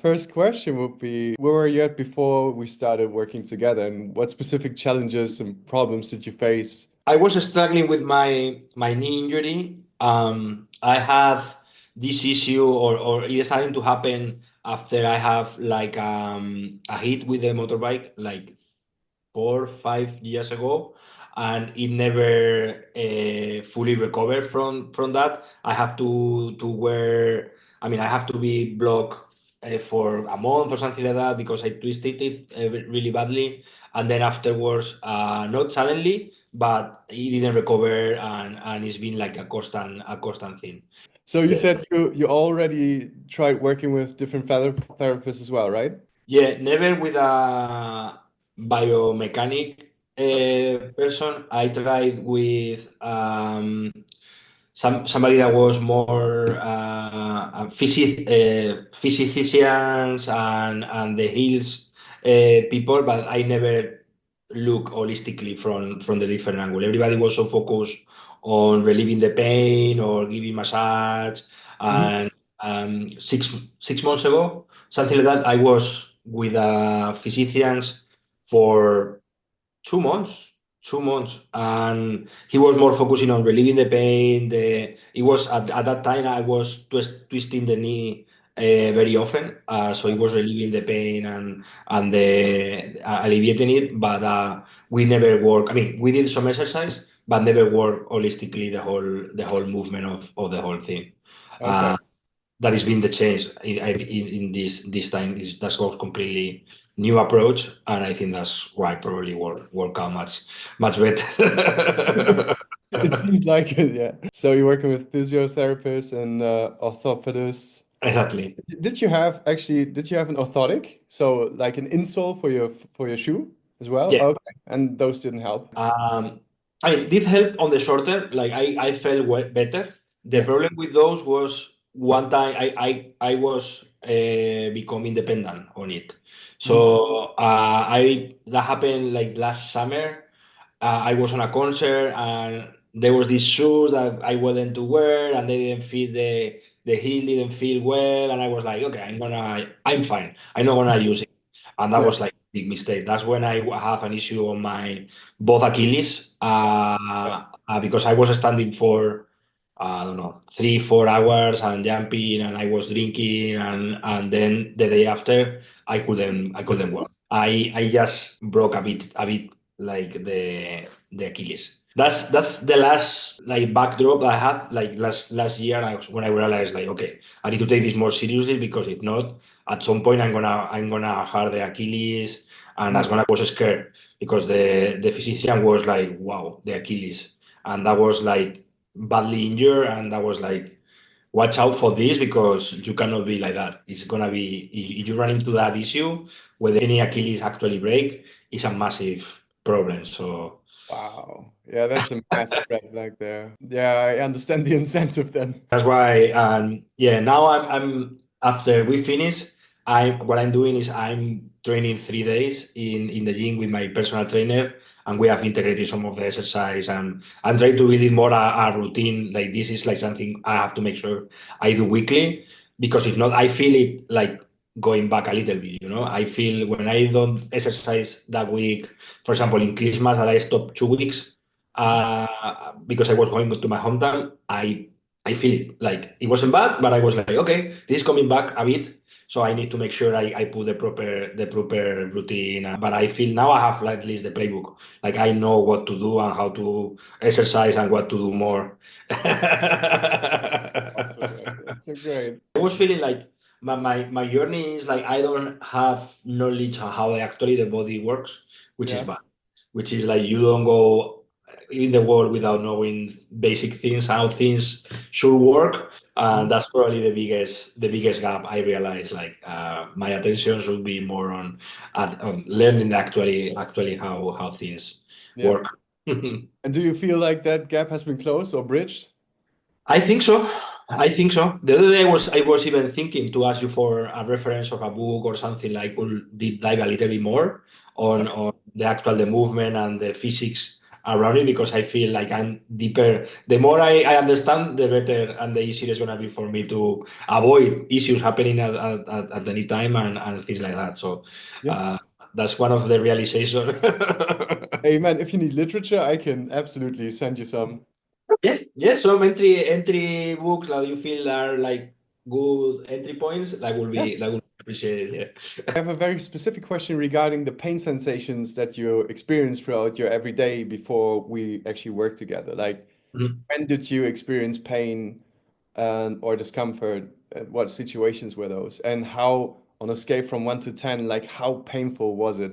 First question would be, where were you at before we started working together, and what specific challenges and problems did you face? I was struggling with my knee injury. I have this issue, or it is starting to happen after I have like a hit with a motorbike, like 4 5 years ago, and it never fully recovered from that. I have to wear. I mean, I have to be blocked for a month or something like that because I twisted it really badly, and then afterwards, not suddenly, but it didn't recover, and it's been like a constant thing. So you Yeah. said you already tried working with different therapists as well, right? Yeah, never with a biomechanic person. I tried with somebody that was more physicians and the heels people, but I never look holistically from the different angle. Everybody was so focused on relieving the pain or giving massage. Mhm. And six months ago, something like that, I was with physicians for 2 months, 2 months, and he was more focusing on relieving the pain. It was at that time I was twisting the knee very often, so he was relieving the pain and the alleviating it. But we never work. I mean, we did some exercise, but never work holistically the whole movement of the whole thing. Okay. Uh, that has been the change in this time. That's was completely new approach, and I think that's why probably work out much better. It seems like it, yeah. So you're working with physiotherapists and orthopedists. Exactly. Did you have an orthotic? So like an insole for your shoe as well? Yeah. Okay. And those didn't help. I mean, did help on the short term. Like I felt better. The Yeah. problem with those was one time I was become independent on it. Mhm. So I that happened like last summer. I was on a concert and there was these shoes that I wanted to wear and they didn't fit the heel didn't feel well, and I was like, okay, I'm fine. I'm not gonna use it. And that Yeah. was like a big mistake. That's when I have an issue on my both Achilles, because I was standing for I don't know 3 4 hours and jumping, and I was drinking, and then the day after I couldn't walk. I just broke a bit like the Achilles. That's the last like backdrop I had like last year. When I realized like, okay, I need to take this more seriously, because if not, at some point I'm gonna hurt the Achilles, and Mhm. that's when I was scared, because the physician was like, wow, the Achilles, and that was like badly injured, and that was like, watch out for this, because you cannot be like that. It's gonna be, if you run into that issue where any Achilles actually break, it's a massive problem. So Wow. Yeah, that's a massive red flag there. Yeah, I understand the incentive then. that's why, yeah, now I'm after we finish, what I'm doing is I'm training 3 days in the gym with my personal trainer, and we have integrated some of the exercise, and I'm trying to build it more a routine. Like this is like something I have to make sure I do weekly, because if not, I feel it like going back a little bit. I feel when I don't exercise that week, for example, in Christmas, that I stopped 2 weeks because I was going to my hometown. I feel it. Like it wasn't bad, but I was like, okay, this is coming back a bit. So I need to make sure I put the proper routine. But I feel now I have like, at least the playbook. Like I know what to do and how to exercise and what to do more. Also great. That's so great. I was feeling like my journey is like I don't have knowledge on how actually the body works, which is Yeah. bad. Which is like you don't go in the world without knowing basic things, how things should work. And Mhm. that's probably the biggest gap I realize. Like my attention should be more on learning actually how things Yeah. work. And do you feel like that gap has been closed or bridged? I think so. I think so. The other day I was even thinking to ask you for a reference of a book or something, like could deep dive a little bit more on the movement and the physics around it because I feel like I'm deeper. The more I understand, the better and the easier it's gonna be for me to avoid issues happening at any time and things like that. So Yeah. uh, that's one of the realization. Hey man, if you need literature, I can absolutely send you some. Yeah, yeah. Some entry books that you feel are like good entry points. Yeah. That would be appreciated. Yeah. I have a very specific question regarding the pain sensations that you experience throughout your everyday before we actually work together. Like, Mhm. when did you experience pain or discomfort? What situations were those? And how, on a scale from 1 to 10, like how painful was it?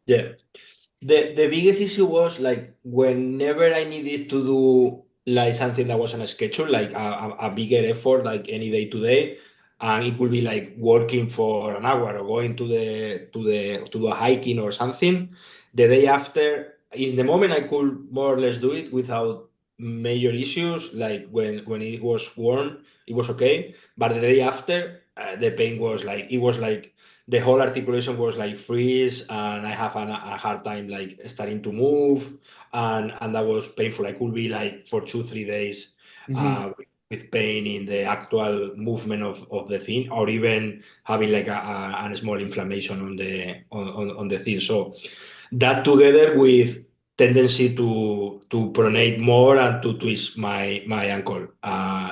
Yeah. The biggest issue was like whenever I needed to do like something that was on a schedule, like a bigger effort, like any day to day, and it could be like working for an hour or going to do a hiking or something. The day after, in the moment, I could more or less do it without major issues. Like when it was warm, it was okay. But the day after, the pain was like it was like the whole articulation was like freeze and I have a hard time like starting to move and that was painful. I could be like for 2 3 days Hmm. with pain in the actual movement of the thing or even having like a small inflammation on the thing. So that together with tendency to pronate more and to twist my ankle.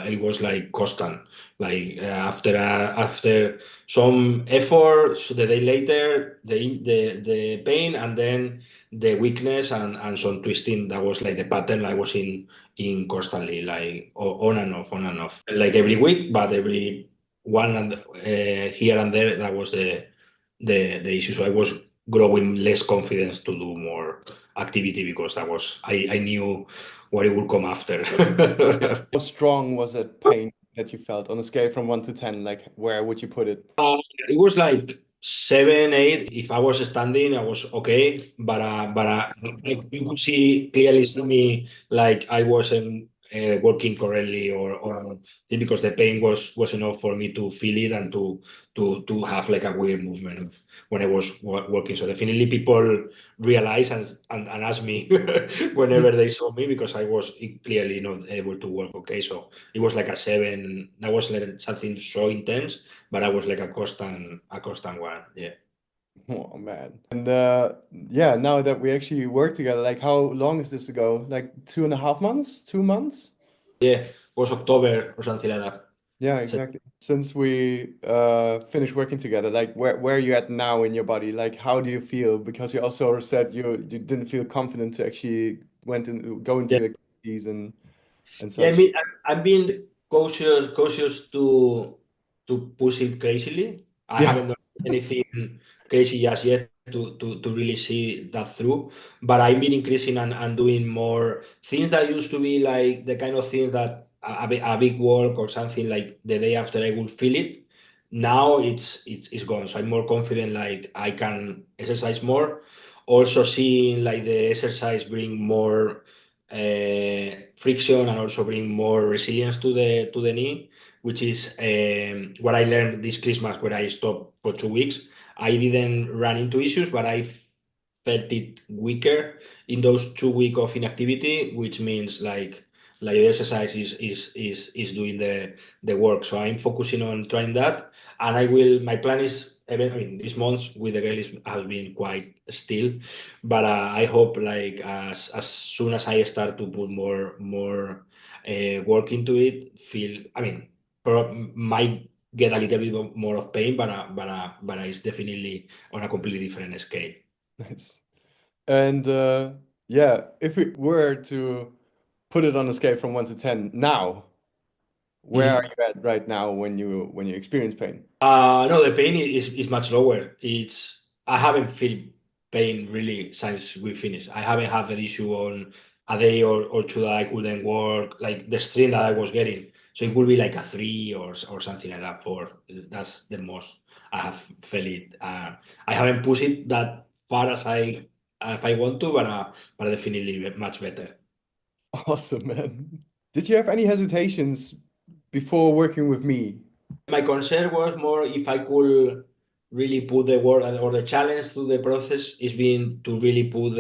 It was like constant. Like after some effort, so the day later, the pain and then the weakness and some twisting. That was like the pattern I was in constantly, like on and off, like every week, but every one and here and there. That was the issue. So I was growing less confidence to do more activity because I knew what it would come after. Yeah. How strong was that pain that you felt on a scale from 1 to 10? Like, where would you put it? It was like 7 8. If I was standing I was okay, but you could clearly see me like I wasn't working correctly or because the pain was enough for me to feel it and to have like a weird movement when I was working. So definitely people realize and ask me Mhm. whenever they saw me because I was clearly not able to work okay. So it was like a 7. That was like something so intense, but I was like a constant one. Yeah. Oh man. And yeah, now that we actually work together, like how long is this ago? Like 2.5 months? 2 months? Yeah. Was October or something like that. Yeah, So, exactly. Since we finished working together, like where are you at now in your body? Like how do you feel? Because you also said you didn't feel confident to actually went and go yeah. into activities and Yeah, I such. mean, I've been cautious to push it crazily. I Yeah. haven't done anything crazy just yet to really see that through. But I've been increasing and doing more things that used to be like the kind of things that a big work or something like the day after I would feel it. Now it's gone. So I'm more confident like I can exercise more. Also seeing like the exercise bring more friction and also bring more resilience to the knee, which is what I learned this Christmas when I stopped for 2 weeks. I didn't run into issues, but I felt it weaker in those 2 weeks of inactivity, which means like the exercise is doing the work. So I'm focusing on trying that, and I will. My plan is. I mean, this month with the girl has been quite still, but I hope like as soon as I start to put more work into it, feel I mean might get a little bit more of pain, but it's definitely on a completely different scale. Nice. And yeah, if we were to put it on a scale from 1 to 10 now, where are Mhm. you at right now when you experience pain? No, the pain is much lower. I haven't felt pain really since we finished. I haven't had an issue on a day or two that I couldn't work, like the strain that I was getting. So it would be like a 3 or something like that. 4. That's the most I have felt it. I haven't pushed it that far as I if I want to, but definitely much better. Awesome, man. Did you have any hesitations before working with me? My concern was more if I could really put the work or the challenge to the process is being to really put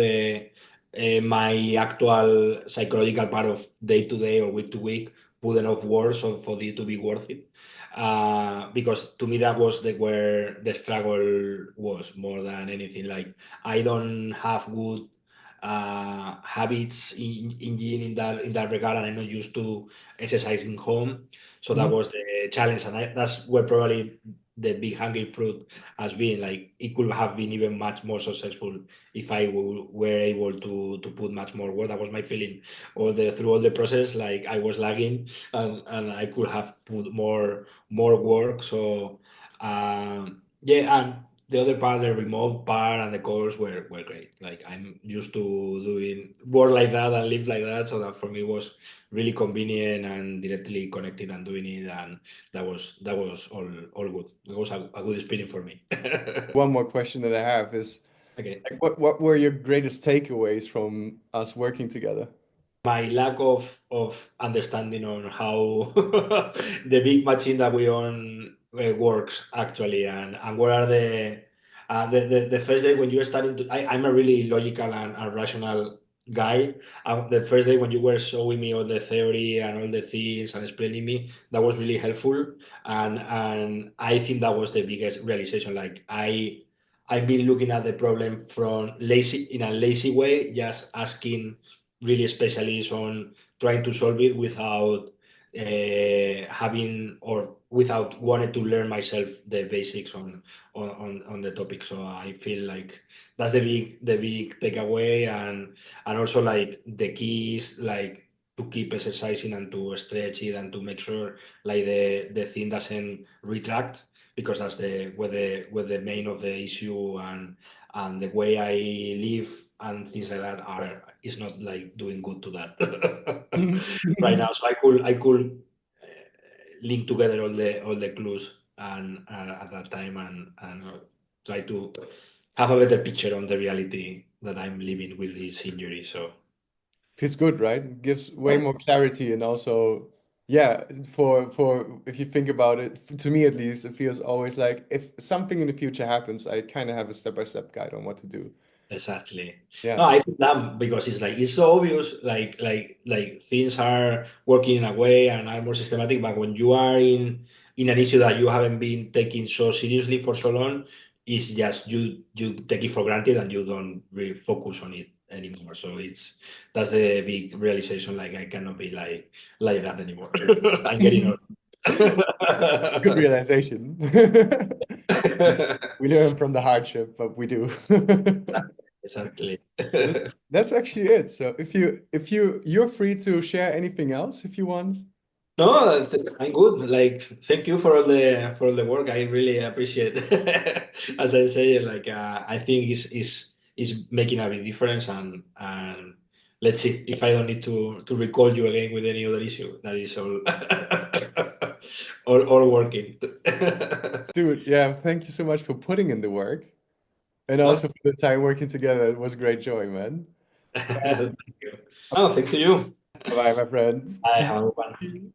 my actual psychological part of day to day or week to week put enough work so for it to be worth it. Because to me that was where the struggle was more than anything. Like I don't have good habits in gym in that regard, and I'm not used to exercising home. So that Mhm. was the challenge, and that's where probably the big hanging fruit has been. Like it could have been even much more successful if I were able to put much more work. That was my feeling through all the process. Like I was lagging, and I could have put more work. So yeah, and the other part, the remote part and the course were great. Like I'm used to doing work like that and live like that, so that for me was really convenient and directly connected and doing it, and that was all good. It was a good experience for me. One more question that I have is Okay. like, what were your greatest takeaways from us working together? My lack of understanding on how the big machine that we own works actually, and what are the first day when you're starting to I'm a really logical and rational guy. The first day when you were showing me all the theory and all the things and explaining me, that was really helpful, and I think that was the biggest realization. Like I've been looking at the problem from lazy in a lazy way, just asking really specialist on trying to solve it without having or without wanting to learn myself the basics on the topic. So I feel like that's the big takeaway, and also like the keys like to keep exercising and to stretch it and to make sure like the thing doesn't retract, because that's the main of the issue, and the way I live and things like that are is not like doing good to that right now. So I could link together all the clues and at that time, and try to have a better picture on the reality that I'm living with this injury. So Feels good, right? Gives way more clarity and also, yeah, for if you think about it, to me at least, it feels always like if something in the future happens, I kind of have a step-by-step guide on what to do. exactly. No, Yeah. I think that because it's so obvious, like things are working in a way and are more systematic. But when you are in an issue that you haven't been taking so seriously for so long, it's just you take it for granted and you don't really focus on it anymore. So that's the big realization. Like I cannot be like that anymore. I'm getting old. Good realization. We learn from the hardship, but we do. Exactly. But that's actually it. So if you're free to share anything else if you want. No, I'm good. Like, thank you for all the work. I really appreciate. As I say, like, I think is making a big difference, and let's see if I don't need to recall you again with any other issue. That is all, all working. Dude, yeah, thank you so much for putting in the work and No, also for the time working together. It was a great joy, man. thank you. No, thank you. Bye-bye, my friend. I have one.